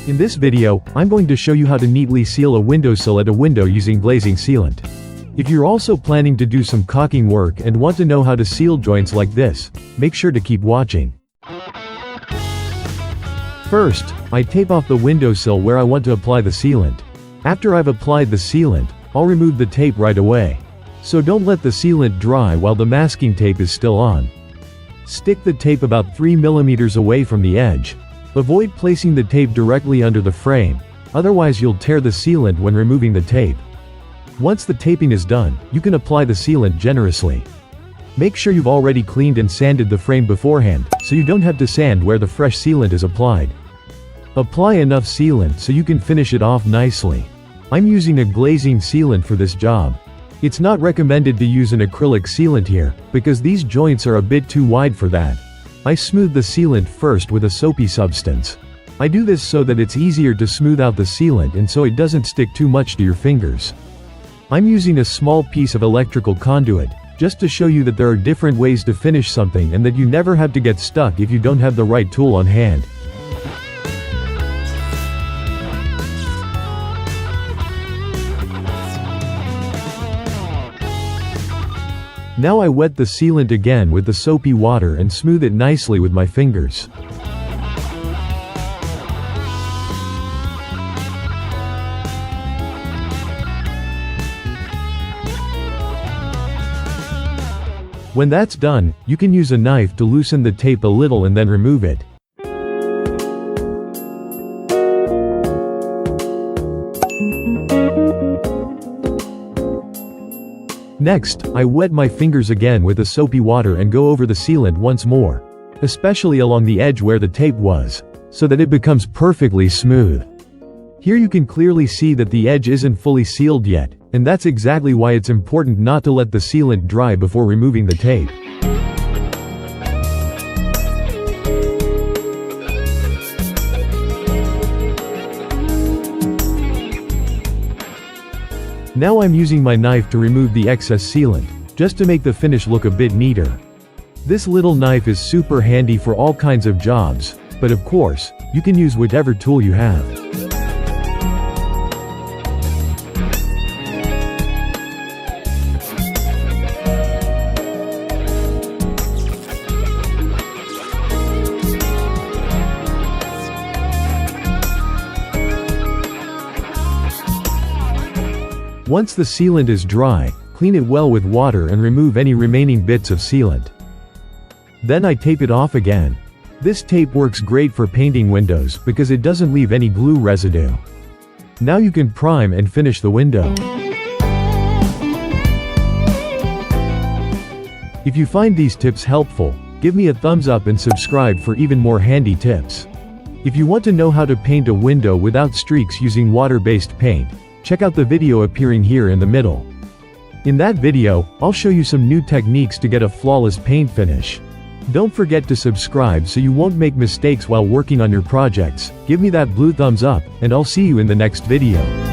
In this video, I'm going to show you how to neatly seal a windowsill at a window using glazing sealant. If you're also planning to do some caulking work and want to know how to seal joints like this, make sure to keep watching. First, I tape off the windowsill where I want to apply the sealant. After I've applied the sealant, I'll remove the tape right away. So don't let the sealant dry while the masking tape is still on. Stick the tape about 3 mm away from the edge. Avoid placing the tape directly under the frame, otherwise you'll tear the sealant when removing the tape. Once the taping is done, you can apply the sealant generously. Make sure you've already cleaned and sanded the frame beforehand, so you don't have to sand where the fresh sealant is applied. Apply enough sealant so you can finish it off nicely. I'm using a glazing sealant for this job. It's not recommended to use an acrylic sealant here, because these joints are a bit too wide for that. I smooth the sealant first with a soapy substance. I do this so that it's easier to smooth out the sealant and so it doesn't stick too much to your fingers. I'm using a small piece of electrical conduit, just to show you that there are different ways to finish something and that you never have to get stuck if you don't have the right tool on hand. Now I wet the sealant again with the soapy water and smooth it nicely with my fingers. When that's done, you can use a knife to loosen the tape a little and then remove it. Next, I wet my fingers again with the soapy water and go over the sealant once more, especially along the edge where the tape was, so that it becomes perfectly smooth. Here you can clearly see that the edge isn't fully sealed yet, and that's exactly why it's important not to let the sealant dry before removing the tape. Now I'm using my knife to remove the excess sealant, just to make the finish look a bit neater. This little knife is super handy for all kinds of jobs, but of course, you can use whatever tool you have. Once the sealant is dry, clean it well with water and remove any remaining bits of sealant. Then I tape it off again. This tape works great for painting windows because it doesn't leave any glue residue. Now you can prime and finish the window. If you find these tips helpful, give me a thumbs up and subscribe for even more handy tips. If you want to know how to paint a window without streaks using water-based paint, check out the video appearing here in the middle. In that video, I'll show you some new techniques to get a flawless paint finish. Don't forget to subscribe so you won't make mistakes while working on your projects. Give me that blue thumbs up, and I'll see you in the next video.